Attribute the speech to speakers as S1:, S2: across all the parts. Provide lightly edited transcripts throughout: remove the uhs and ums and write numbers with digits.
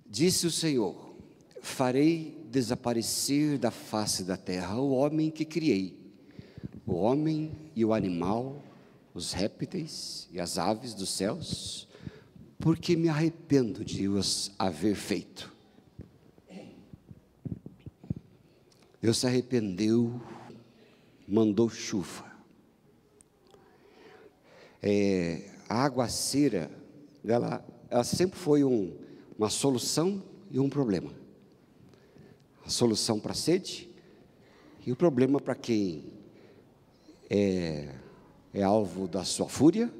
S1: Disse o Senhor: farei desaparecer da face da terra o homem que criei, o homem e o animal, os répteis e as aves dos céus, porque me arrependo de os haver feito. Deus se arrependeu, mandou chuva. A aguaceira, ela sempre foi uma solução e um problema. A solução para a sede e o problema para quem é alvo da sua fúria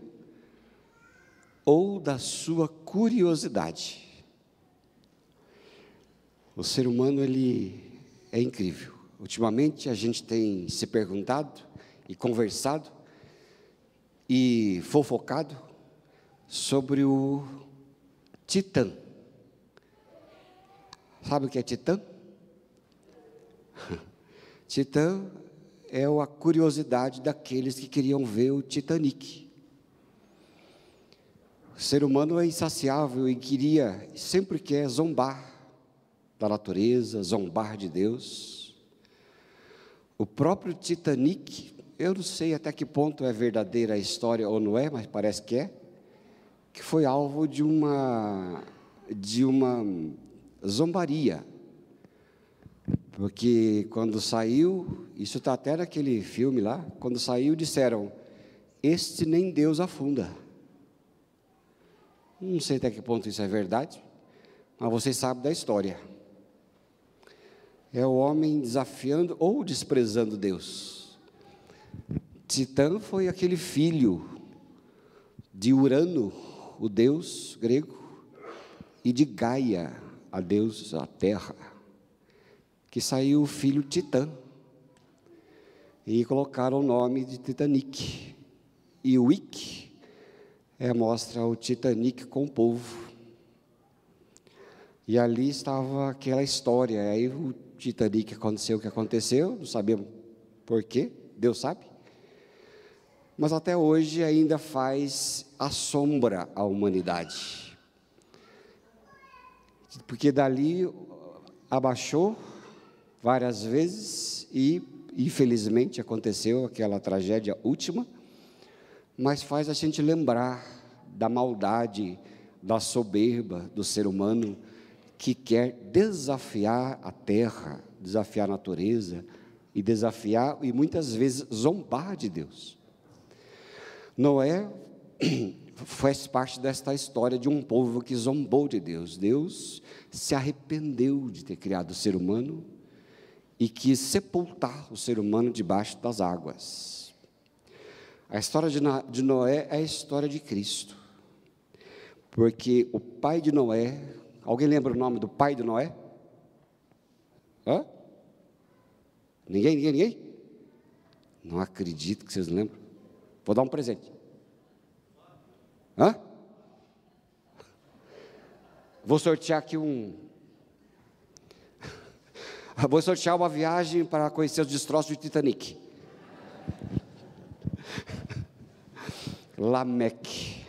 S1: ou da sua curiosidade. O ser humano, ele é incrível. Ultimamente a gente tem se perguntado e conversado e fofocado sobre o Titã. Sabe o que é Titã? Titã é a curiosidade daqueles que queriam ver o Titanic. O ser humano é insaciável e sempre quer zombar da natureza, zombar de Deus. O próprio Titanic, eu não sei até que ponto é verdadeira a história ou não é, mas parece que foi alvo de uma zombaria, porque quando saiu, isso está até naquele filme lá, quando saiu disseram, este nem Deus afunda. Não sei até que ponto isso é verdade, mas vocês sabem da história. É o homem desafiando ou desprezando Deus. Titã foi aquele filho de Urano, o deus grego, e de Gaia, a deusa da terra, que saiu o filho Titã, e colocaram o nome de Titanic, e o Ick mostra o Titanic com o povo, e ali estava aquela história. Aí o Titanic aconteceu o que aconteceu, não sabemos porquê, Deus sabe, mas até hoje ainda assombra a humanidade, porque dali abaixou várias vezes e infelizmente aconteceu aquela tragédia última, mas faz a gente lembrar da maldade, da soberba do ser humano que quer desafiar a terra, desafiar a natureza e muitas vezes zombar de Deus. Noé faz parte desta história de um povo que zombou de Deus. Deus se arrependeu de ter criado o ser humano e quis sepultar o ser humano debaixo das águas. A história de Noé é a história de Cristo, porque o pai de Noé, alguém lembra o nome do pai de Noé? Hã? Ninguém? Não acredito que vocês lembram. Vou dar um presente. Hã? Vou sortear aqui Vou sortear uma viagem para conhecer os destroços do Titanic. Lameque.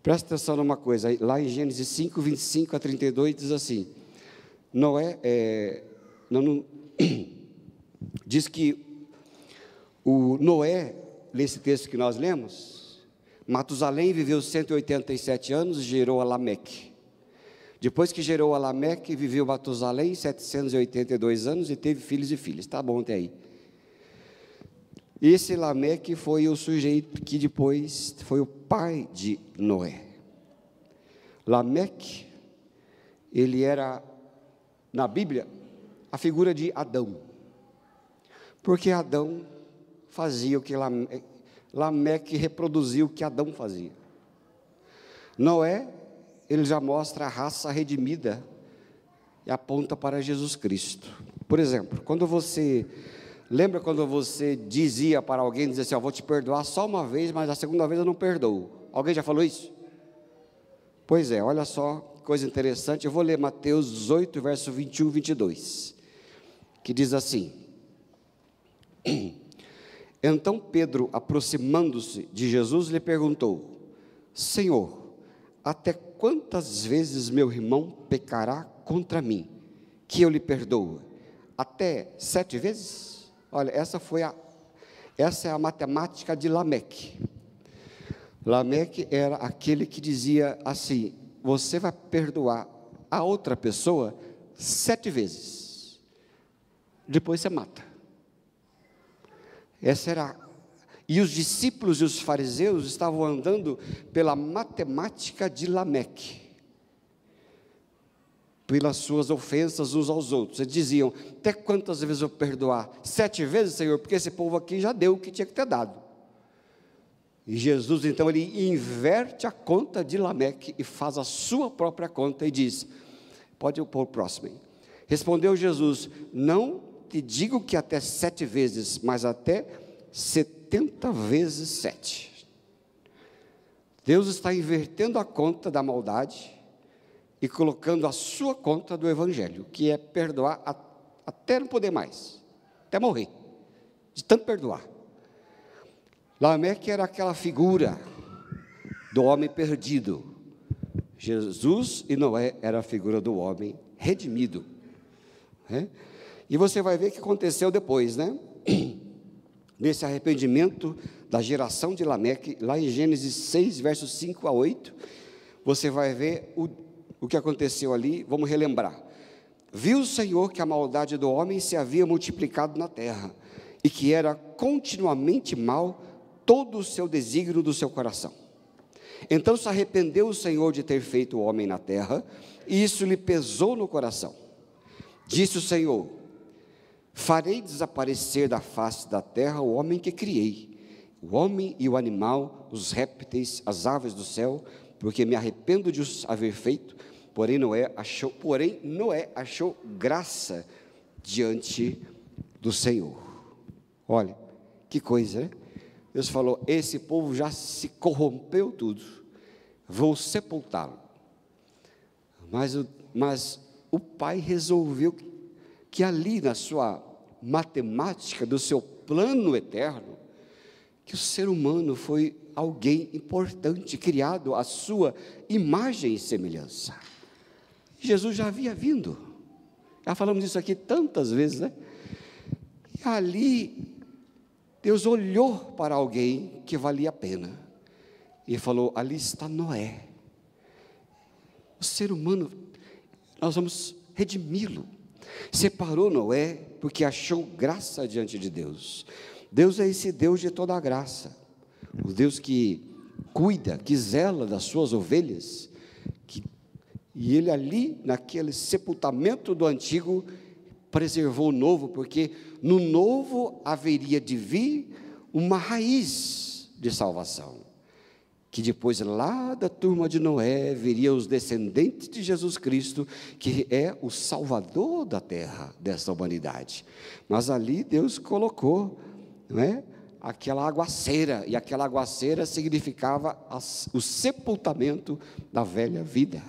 S1: Presta atenção numa coisa, lá em Gênesis 5, 25 a 32, diz assim, diz que o Noé, nesse texto que nós lemos, Matusalém viveu 187 anos e gerou a Lameque. Depois que gerou a Lameque, viveu Matusalém 782 anos e teve filhos e filhas. Está bom até aí. Esse Lameque foi o sujeito que depois foi o pai de Noé. Lameque, ele era, na Bíblia, a figura de Adão. Porque Adão fazia o que Lameque reproduzia o que Adão fazia. Noé, ele já mostra a raça redimida e aponta para Jesus Cristo. Por exemplo, lembra quando você dizia para alguém, dizia assim, vou te perdoar só uma vez, mas a segunda vez eu não perdoo. Alguém já falou isso? Pois é, olha só coisa interessante. Eu vou ler Mateus 18, verso 21 e 22, que diz assim: Então Pedro, aproximando-se de Jesus, lhe perguntou: Senhor, até quantas vezes meu irmão pecará contra mim, que eu lhe perdoo? Até 7 vezes? Olha, essa é a matemática de Lameque. Lameque era aquele que dizia assim: você vai perdoar a outra pessoa 7 vezes, depois você mata. Essa era. E os discípulos e os fariseus estavam andando pela matemática de Lameque, pelas suas ofensas uns aos outros. Eles diziam: até quantas vezes eu perdoar? 7 vezes, Senhor, porque esse povo aqui já deu o que tinha que ter dado. E Jesus, então, ele inverte a conta de Lameque e faz a sua própria conta e diz: pode pôr o próximo aí. Respondeu Jesus: não te digo que até 7 vezes, mas até 70 vezes 7. Deus está invertendo a conta da maldade e colocando a sua conta do Evangelho, que é perdoar até não poder mais, até morrer, de tanto perdoar. Lameque era aquela figura do homem perdido. Jesus e Noé era a figura do homem redimido. E você vai ver o que aconteceu depois, né? Nesse arrependimento da geração de Lameque, lá em Gênesis 6, versos 5 a 8, você vai ver o que aconteceu ali. Vamos relembrar. Viu o Senhor que a maldade do homem se havia multiplicado na terra, e que era continuamente mal todo o seu desígnio do seu coração. Então se arrependeu o Senhor de ter feito o homem na terra, e isso lhe pesou no coração. Disse o Senhor: farei desaparecer da face da terra o homem que criei, o homem e o animal, os répteis, as aves do céu, porque me arrependo de os haver feito. Porém Noé achou graça diante do Senhor. Olha, que coisa, né? Deus falou: esse povo já se corrompeu tudo, vou sepultá-lo. Mas o Pai resolveu que ali na sua matemática, do seu plano eterno, que o ser humano foi alguém importante, criado à sua imagem e semelhança. Jesus já havia vindo, já falamos isso aqui tantas vezes, né? E ali Deus olhou para alguém que valia a pena e falou: ali está Noé. O ser humano, nós vamos redimi-lo. Separou Noé porque achou graça diante de Deus. Deus é esse Deus de toda a graça, o Deus que cuida, que zela das suas ovelhas, e ele ali, naquele sepultamento do antigo, preservou o novo, porque no novo haveria de vir uma raiz de salvação, que depois lá da turma de Noé viria os descendentes de Jesus Cristo, que é o Salvador da terra, dessa humanidade. Mas ali Deus colocou, não é, aquela aguaceira, e aquela aguaceira significava o sepultamento da velha vida.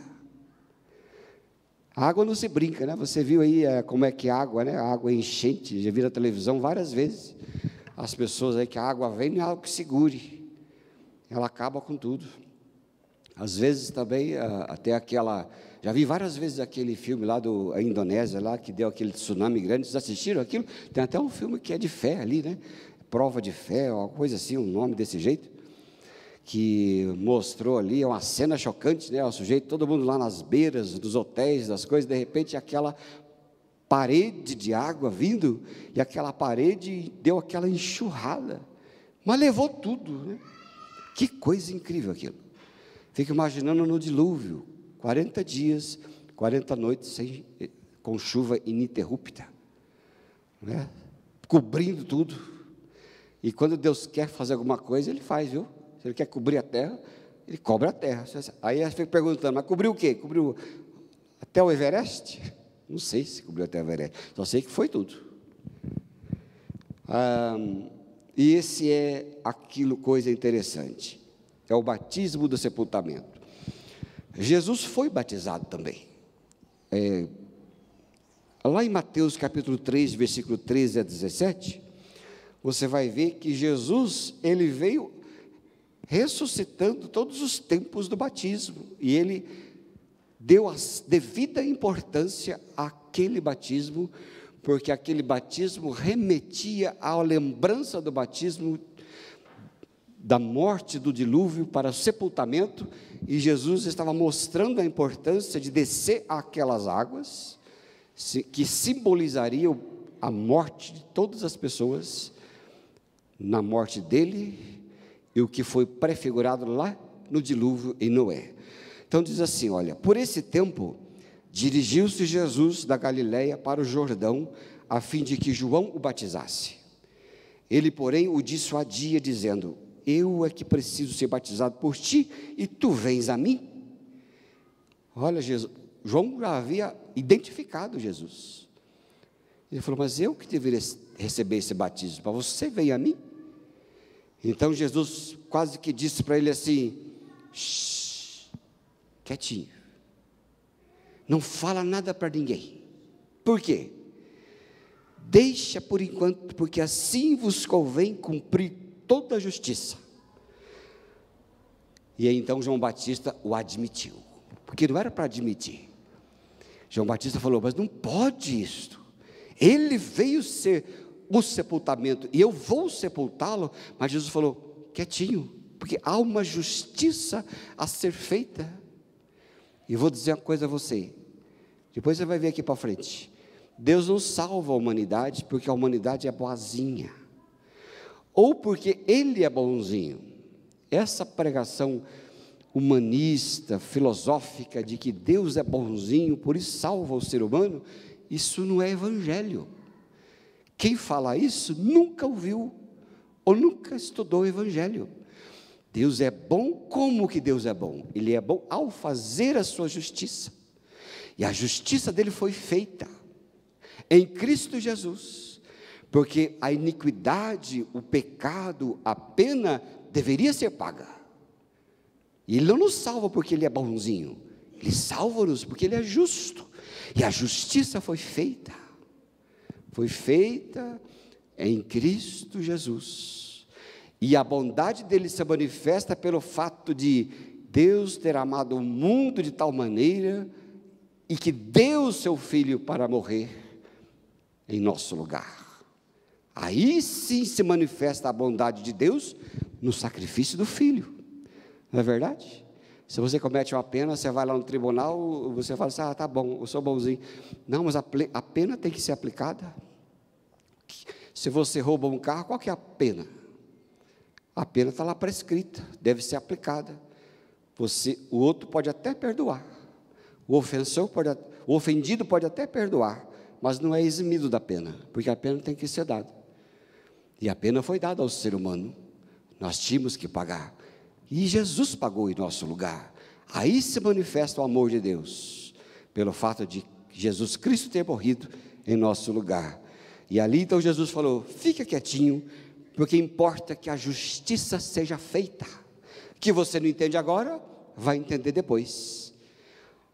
S1: A água não se brinca, né? Você viu aí como é que a água, né? A água é enchente, já vi na televisão várias vezes. As pessoas aí que a água vem, não é algo que segure, ela acaba com tudo. Às vezes também, até aquela, já vi várias vezes aquele filme lá da Indonésia, lá que deu aquele tsunami grande. Vocês assistiram aquilo? Tem até um filme que é de fé ali, né? Prova de fé, uma coisa assim, um nome desse jeito, que mostrou ali, é uma cena chocante, né? O sujeito, todo mundo lá nas beiras dos hotéis, das coisas, de repente aquela parede de água vindo, e aquela parede deu aquela enxurrada, mas levou tudo, né? Que coisa incrível aquilo. Fico imaginando no dilúvio, 40 dias, 40 noites com chuva ininterrupta, né? Cobrindo tudo. E quando Deus quer fazer alguma coisa, Ele faz, viu? Se Ele quer cobrir a terra, Ele cobre a terra. Aí eu fico perguntando: mas cobriu o quê? Cobriu até o Everest? Não sei se cobriu até o Everest, só sei que foi tudo. E esse é aquilo, coisa interessante, é o batismo do sepultamento. Jesus foi batizado também. Lá em Mateus capítulo 3, versículo 13 a 17, você vai ver que Jesus, ele veio ressuscitando todos os tempos do batismo, e ele deu a devida importância àquele batismo, porque aquele batismo remetia à lembrança do batismo, da morte do dilúvio para o sepultamento, e Jesus estava mostrando a importância de descer aquelas águas, que simbolizariam a morte de todas as pessoas, na morte dele, e o que foi prefigurado lá no dilúvio em Noé. Então diz assim, olha, por esse tempo, dirigiu-se Jesus da Galiléia para o Jordão, a fim de que João o batizasse. Ele, porém, o dissuadia, dizendo, eu é que preciso ser batizado por ti, e tu vens a mim? Olha, João já havia identificado Jesus. Ele falou, mas eu que deveria receber esse batismo, para você veio a mim? Então Jesus quase que disse para ele assim, quietinho, não fala nada para ninguém. Por quê? Deixa por enquanto, porque assim vos convém cumprir toda a justiça. E aí então João Batista o admitiu, porque não era para admitir. João Batista falou, mas não pode isto, ele veio ser o sepultamento, e eu vou sepultá-lo. Mas Jesus falou, quietinho, porque há uma justiça a ser feita. E vou dizer uma coisa a você, depois você vai ver aqui para frente, Deus não salva a humanidade, porque a humanidade é boazinha, ou porque Ele é bonzinho. Essa pregação humanista, filosófica, de que Deus é bonzinho, por isso salva o ser humano, isso não é evangelho. Quem fala isso nunca ouviu, ou nunca estudou o evangelho. Deus é bom. Como que Deus é bom? Ele é bom ao fazer a sua justiça, e a justiça dele foi feita em Cristo Jesus, porque a iniquidade, o pecado, a pena deveria ser paga, e Ele não nos salva porque Ele é bonzinho, Ele salva-nos porque Ele é justo, e a justiça foi feita em Cristo Jesus, e a bondade dele se manifesta pelo fato de Deus ter amado o mundo de tal maneira, e que deu o seu Filho para morrer em nosso lugar. Aí sim se manifesta a bondade de Deus no sacrifício do Filho, não é verdade? Se você comete uma pena, você vai lá no tribunal, você fala assim, tá bom, eu sou bonzinho. Não, mas a pena tem que ser aplicada. Se você rouba um carro, qual que é a pena? A pena está lá prescrita, deve ser aplicada. O outro pode até perdoar, o ofendido pode até perdoar, mas não é eximido da pena, porque a pena tem que ser dada. E a pena foi dada ao ser humano, nós tínhamos que pagar, e Jesus pagou em nosso lugar. Aí se manifesta o amor de Deus, pelo fato de Jesus Cristo ter morrido em nosso lugar. E ali então Jesus falou, fica quietinho, porque importa que a justiça seja feita, que você não entende agora, vai entender depois.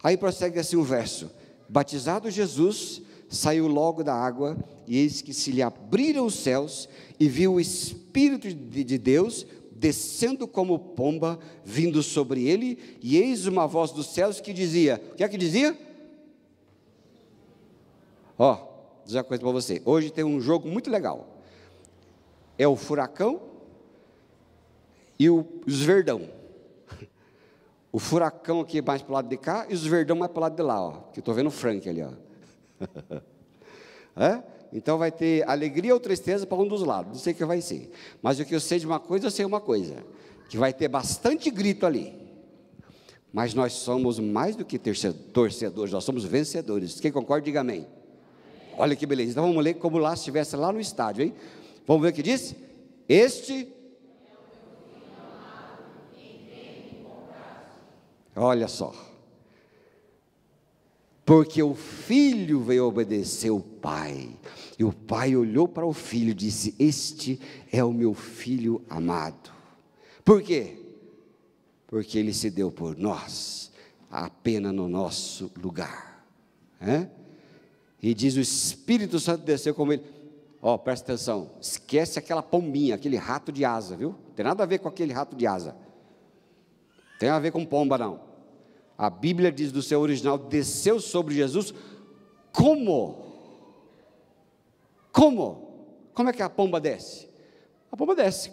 S1: Aí prossegue assim o verso, batizado Jesus, saiu logo da água, e eis que se lhe abriram os céus, e viu o Espírito de Deus, descendo como pomba, vindo sobre ele, e eis uma voz dos céus que dizia, o que é que dizia? Vou dizer uma coisa para você, hoje tem um jogo muito legal, é o furacão e os verdão. O furacão aqui mais para o lado de cá, e os verdão mais para o lado de lá, que estou vendo o Frank ali, Então vai ter alegria ou tristeza para um dos lados, não sei o que vai ser, mas o que eu sei de uma coisa, eu sei uma coisa, que vai ter bastante grito ali, mas nós somos mais do que torcedores, nós somos vencedores. Quem concorda, diga amém. Olha que beleza, então vamos ler como lá se estivesse lá no estádio, hein? Vamos ver o que diz? Olha só, porque o filho veio obedecer o pai, e o pai olhou para o filho e disse, este é o meu filho amado. Por quê? Porque ele se deu por nós, a pena no nosso lugar. E diz: o Espírito Santo desceu como ele. Presta atenção, esquece aquela pombinha, aquele rato de asa, viu? Não tem nada a ver com aquele rato de asa. Não tem a ver com pomba, não. A Bíblia diz do seu original: desceu sobre Jesus como? Como é que a pomba desce? A pomba desce,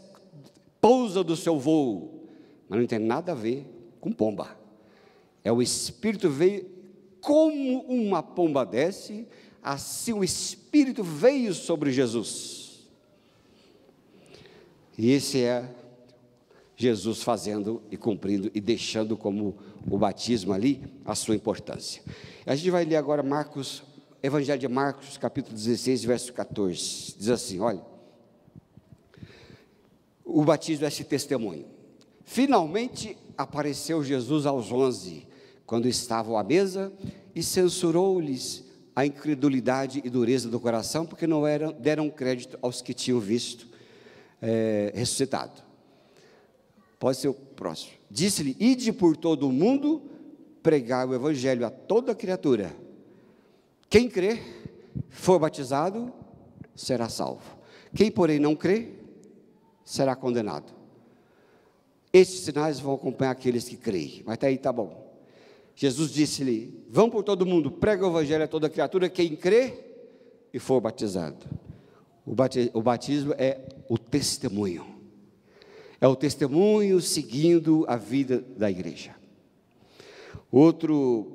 S1: pousa do seu voo, mas não tem nada a ver com pomba. O Espírito veio como uma pomba desce, assim o Espírito veio sobre Jesus. E esse é Jesus fazendo e cumprindo e deixando como o batismo ali a sua importância. A gente vai ler agora Evangelho de Marcos, capítulo 16, verso 14. Diz assim: olha, o batismo é esse testemunho. Finalmente apareceu Jesus aos 11, quando estavam à mesa, e censurou-lhes a incredulidade e dureza do coração, porque não deram crédito aos que tinham visto ressuscitado. Pode ser o próximo. Disse-lhe: ide por todo o mundo, pregai o evangelho a toda criatura. Quem crer, for batizado, será salvo. Quem, porém, não crer, será condenado. Estes sinais vão acompanhar aqueles que creem. Mas até aí está bom. Jesus disse-lhe: vão por todo mundo, prega o evangelho a toda criatura. Quem crer e for batizado. O batismo é o testemunho. É o testemunho seguindo a vida da igreja. Outro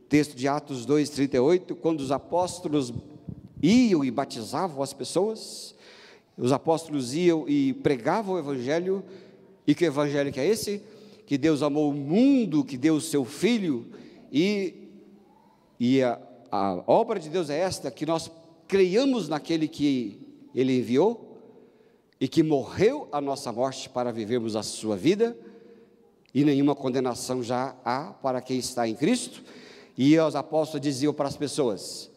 S1: texto de Atos 2:38, quando os apóstolos iam e batizavam as pessoas, os apóstolos iam e pregavam o evangelho. E que evangelho que é esse? Que Deus amou o mundo, que deu o seu Filho, e a obra de Deus é esta, que nós creiamos naquele que Ele enviou, e que morreu a nossa morte para vivermos a sua vida, e nenhuma condenação já há para quem está em Cristo. E os apóstolos diziam para as pessoas: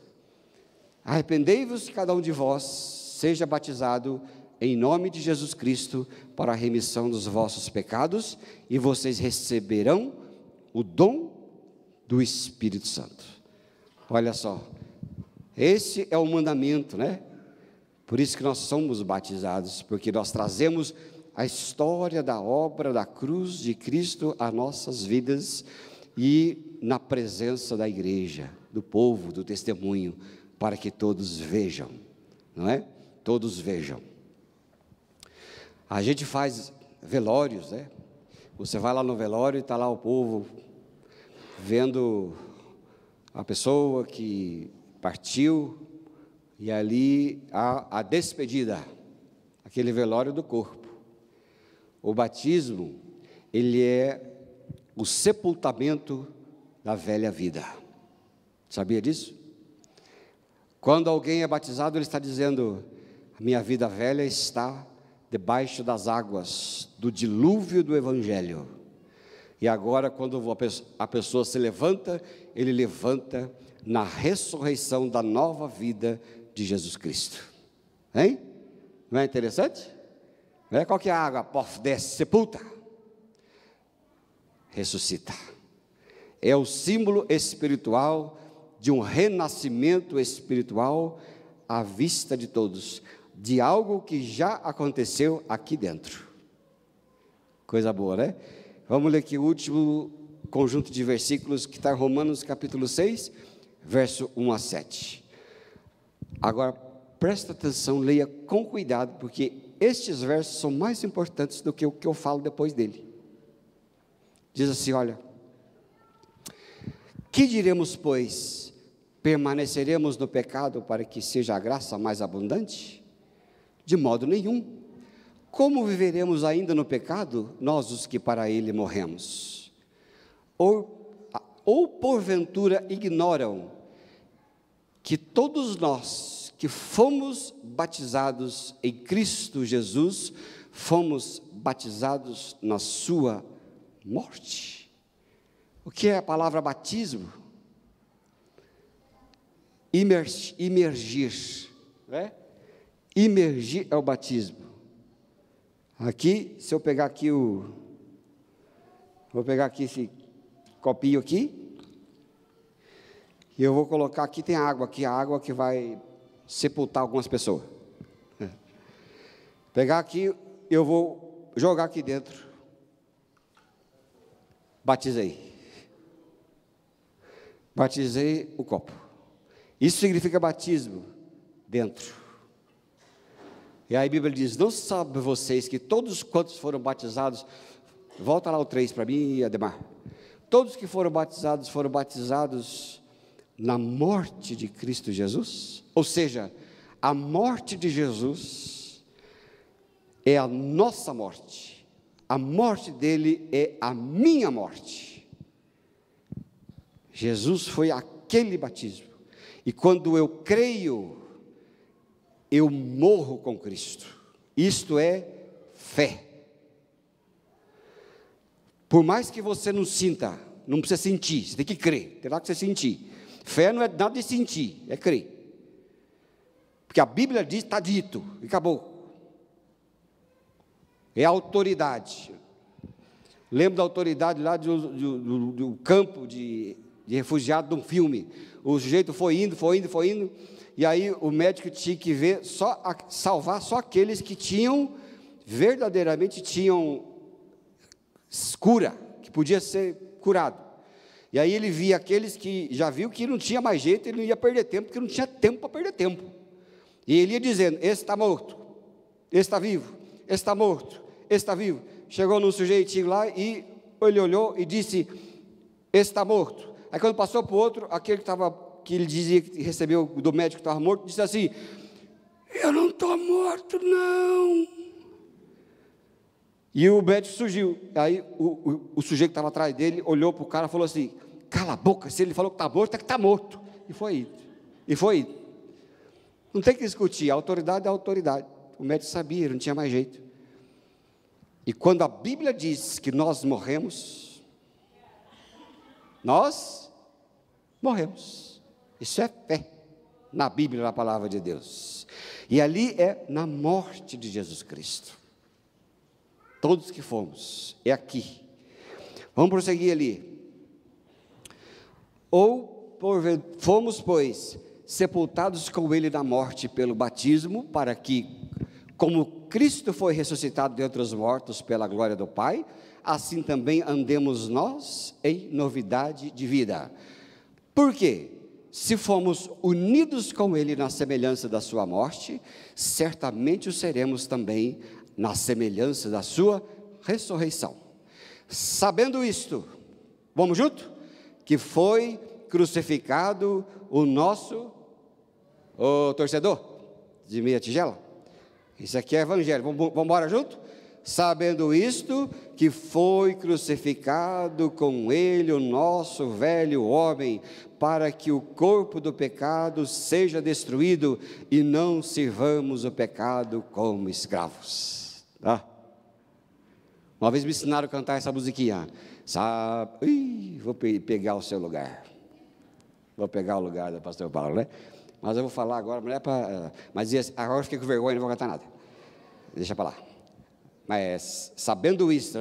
S1: arrependei-vos, cada um de vós seja batizado em nome de Jesus Cristo para a remissão dos vossos pecados, e vocês receberão o dom do Espírito Santo. Olha só, esse é o mandamento, né? Por isso que nós somos batizados, porque nós trazemos a história da obra da cruz de Cristo a nossas vidas, e na presença da igreja, do povo, do testemunho, para que todos vejam, não é? Todos vejam. A gente faz velórios, né? Você vai lá no velório e está lá o povo vendo a pessoa que partiu, e ali a despedida, aquele velório do corpo. O batismo, ele é o sepultamento da velha vida. Sabia disso? Quando alguém é batizado, ele está dizendo: a minha vida velha está debaixo das águas do dilúvio do evangelho, e agora, quando a pessoa se levanta, ele levanta na ressurreição da nova vida de Jesus Cristo. Hein? Não é interessante? Não é? Qual que é a água? Pof, desce, sepulta, ressuscita. É o símbolo espiritual de um renascimento espiritual à vista de todos, de algo que já aconteceu aqui dentro. Coisa boa, né? Vamos ler aqui o último conjunto de versículos, que está em Romanos capítulo 6, verso 1 a 7. Agora, presta atenção, leia com cuidado, porque estes versos são mais importantes do que o que eu falo depois dele. Diz assim, olha: que diremos, pois? Permaneceremos no pecado para que seja a graça mais abundante? De modo nenhum. Como viveremos ainda no pecado, nós os que para ele morremos? Ou porventura ignoram que todos nós que fomos batizados em Cristo Jesus, fomos batizados na sua morte? O que é a palavra batismo? Imergir, né? Imergir é o batismo. Aqui, se eu pegar aqui vou pegar aqui esse copinho aqui, e eu vou colocar aqui, tem água aqui, a água que vai sepultar algumas pessoas. Pegar aqui, eu vou jogar aqui dentro. Batizei. Batizei o copo. Isso significa batismo dentro. E aí a Bíblia diz, não sabem vocês que todos quantos foram batizados, volta lá o 3 para mim, Ademar. Todos que foram batizados na morte de Cristo Jesus, ou seja, a morte de Jesus é a nossa morte, a morte dele é a minha morte. Jesus foi aquele batismo, e quando eu creio, eu morro com Cristo, isto é fé. Por mais que você não sinta, não precisa sentir, você tem que crer, terá que você sentir. Fé não é nada de sentir, é crer. Porque a Bíblia diz, está dito, e acabou. É autoridade. Lembro da autoridade lá do campo de refugiado de um filme. O sujeito foi indo, e aí o médico tinha que ver, salvar só aqueles que verdadeiramente tinham cura, que podia ser curado. E aí ele via aqueles que já viu que não tinha mais jeito, ele não ia perder tempo, porque não tinha tempo para perder tempo. E ele ia dizendo, esse está morto, esse está vivo, esse está morto, esse está vivo. Chegou num sujeitinho lá e ele olhou e disse, esse está morto. Aí quando passou para o outro, aquele que ele dizia que recebeu do médico que estava morto, disse assim, eu não estou morto não. E o médico surgiu, aí o sujeito que estava atrás dele, olhou para o cara e falou assim, cala a boca, se ele falou que está morto, é que está morto. E foi indo. Não tem que discutir, a autoridade é a autoridade. O médico sabia, não tinha mais jeito. E quando a Bíblia diz que nós morremos, isso é fé, na Bíblia, na palavra de Deus. E ali é na morte de Jesus Cristo. Todos que fomos, é aqui. Vamos prosseguir ali. Fomos, pois, sepultados com ele na morte pelo batismo, para que, como Cristo foi ressuscitado dentre os mortos pela glória do Pai, assim também andemos nós em novidade de vida. Por quê? Se fomos unidos com ele na semelhança da sua morte, certamente o seremos também na semelhança da sua ressurreição. Sabendo isto, vamos junto? Que foi crucificado o nosso torcedor de meia tigela. Isso aqui é evangelho, vamos embora junto? Sabendo isto, que foi crucificado com ele o nosso velho homem, para que o corpo do pecado seja destruído e não sirvamos o pecado como escravos. Uma vez me ensinaram a cantar essa musiquinha, sabe? Vou pegar o seu lugar, vou pegar o lugar do pastor Paulo, né? Mas eu vou falar agora, não é para, mas agora eu fiquei com vergonha, não vou cantar nada, deixa para lá. Mas sabendo isto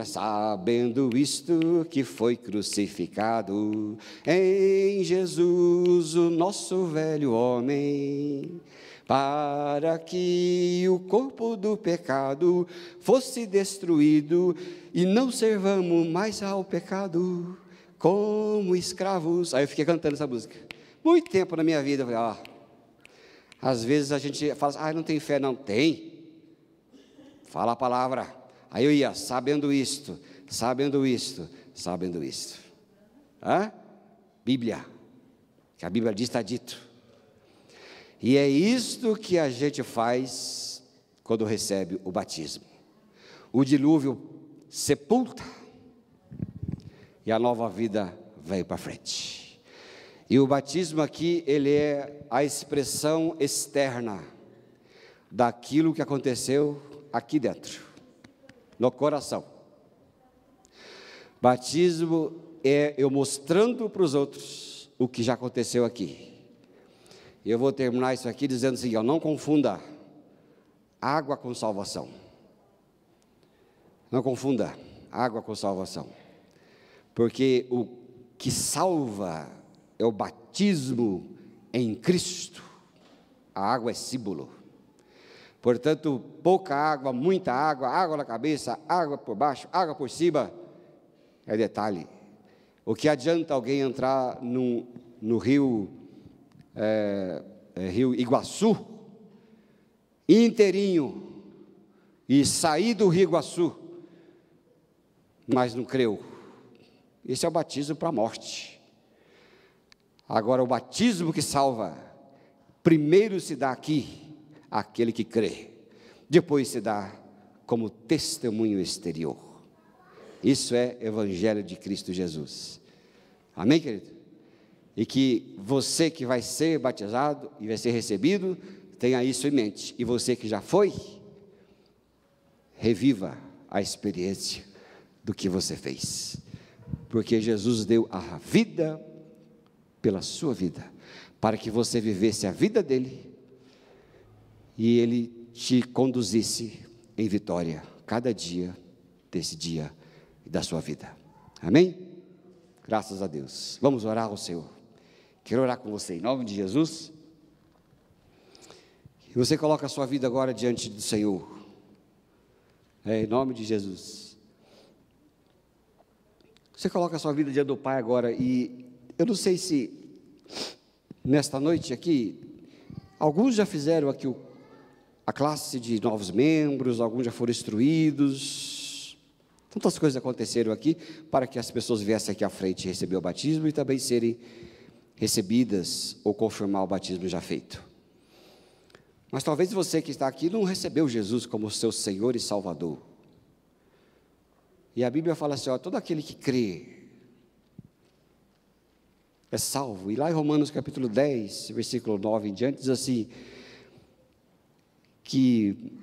S1: que foi crucificado em Jesus o nosso velho homem, para que o corpo do pecado fosse destruído e não servamos mais ao pecado como escravos. Aí eu fiquei cantando essa música muito tempo na minha vida. Eu falei, às vezes a gente fala assim, não tem fé. Não tem, fala a palavra. Aí eu ia, sabendo isto. Bíblia, que a Bíblia diz, está dito. E é isto que a gente faz quando recebe o batismo. O dilúvio sepulta e a nova vida vem para frente. E o batismo aqui, ele é a expressão externa daquilo que aconteceu aqui dentro, no coração. Batismo é eu mostrando para os outros o que já aconteceu aqui. Eu vou terminar isso aqui dizendo assim, não confunda água com salvação. Não confunda água com salvação. Porque o que salva é o batismo em Cristo. A água é símbolo. Portanto, pouca água, muita água, água na cabeça, água por baixo, água por cima, é detalhe. O que adianta alguém entrar no rio, rio Iguaçu, inteirinho, e sair do rio Iguaçu, mas não creu? Esse é o batismo para a morte. Agora, o batismo que salva, primeiro se dá aqui, aquele que crê, depois se dá como testemunho exterior. Isso é Evangelho de Cristo Jesus. Amém, querido? E que você que vai ser batizado e vai ser recebido, tenha isso em mente. E você que já foi, reviva a experiência do que você fez. Porque Jesus deu a vida pela sua vida, para que você vivesse a vida dele e ele te conduzisse em vitória cada dia desse dia e da sua vida. Amém? Graças a Deus. Vamos orar ao Senhor. Quero orar com você em nome de Jesus. E você coloca a sua vida agora diante do Senhor. Em nome de Jesus. Você coloca a sua vida diante do Pai agora, e eu não sei se nesta noite aqui, alguns já fizeram aqui a classe de novos membros, alguns já foram instruídos, tantas coisas aconteceram aqui, para que as pessoas viessem aqui à frente e receber o batismo, e também serem recebidas, ou confirmar o batismo já feito. Mas talvez você que está aqui não recebeu Jesus como seu Senhor e Salvador, e a Bíblia fala assim, ó, todo aquele que crê, é salvo. E lá em Romanos capítulo 10, versículo 9 em diante, diz assim, que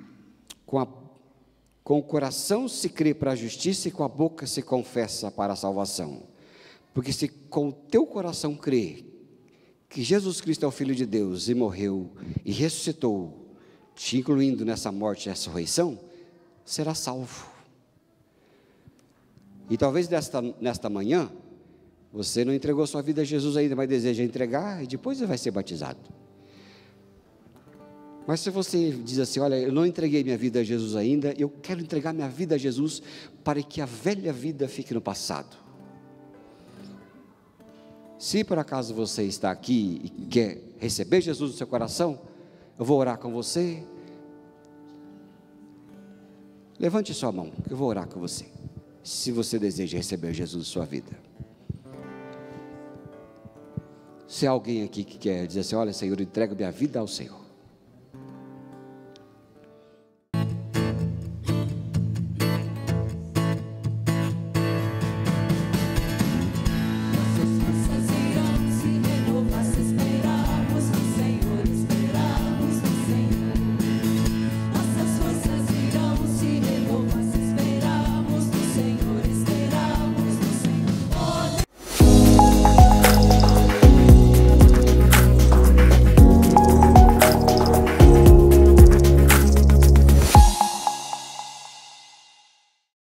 S1: com o coração se crê para a justiça e com a boca se confessa para a salvação. Porque se com o teu coração crê que Jesus Cristo é o Filho de Deus e morreu e ressuscitou, te incluindo nessa morte e ressurreição, será salvo. E talvez nesta manhã, você não entregou sua vida a Jesus ainda, mas deseja entregar, e depois você vai ser batizado. Mas se você diz assim, olha, eu não entreguei minha vida a Jesus ainda, eu quero entregar minha vida a Jesus, para que a velha vida fique no passado. Se por acaso você está aqui e quer receber Jesus no seu coração, eu vou orar com você. Levante sua mão, que eu vou orar com você. Se você deseja receber Jesus na sua vida. Se há alguém aqui que quer dizer assim, olha Senhor, eu entrego minha vida ao Senhor,